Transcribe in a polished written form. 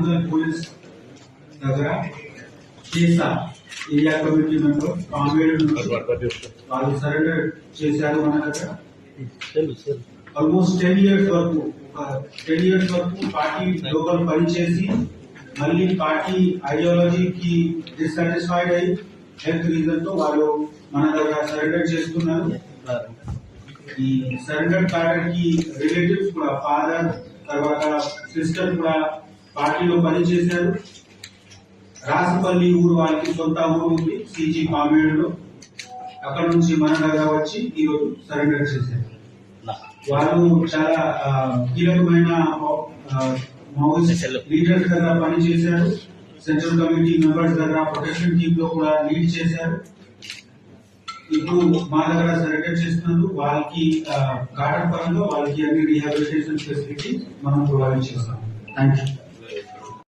Warangal Police దగ్గర చేసా area committee member comrade వాళ్ళు సరెండర్ చేశారు మన దగ్గర. ఆల్మోస్ట్ 10 years వరకు పార్టీ లోపల పనిచేసి మళ్ళీ పార్టీ ఐడియాలజీకి డిస్సాటిస్ఫైడ్ అయ్యి హెల్త్ రీజన్ తో వాళ్ళు మన దగ్గర సరెండర్ చేసుకున్నారు. ఈ సరెండర్ క్యాడర్ కి రిలేటివ్స్ కూడా ఫాదర్ తర్వాత సిస్టర్ కూడా పార్టీలో పనిచేశారు. రాసపల్లి ఊరు వాళ్ళకి సొంత ఊరు ఉంది సిజీ కామేడులో. అక్కడ నుంచి మన దగ్గర వచ్చి ఈరోజు సరెండర్ చేశారు. వాళ్ళు చాలా కీలకమైన మావోయిస్ట్ లీడర్స్ దగ్గర పనిచేశారు. సెంట్రల్ కమిటీ మెంబర్స్ దగ్గర ప్రొటెక్షన్ టీమ్ లో కూడా లీడ్ చేశారు. ఇప్పుడు మా దగ్గర సరెండర్ చేస్తున్నారు. వాళ్ళకి గార్డెన్ పరంగా వాళ్ళకి అన్ని రీహాబిలిటేషన్ ఫెసిలిటీ మనం ప్రొవైడ్ చేస్తాం. Thank you.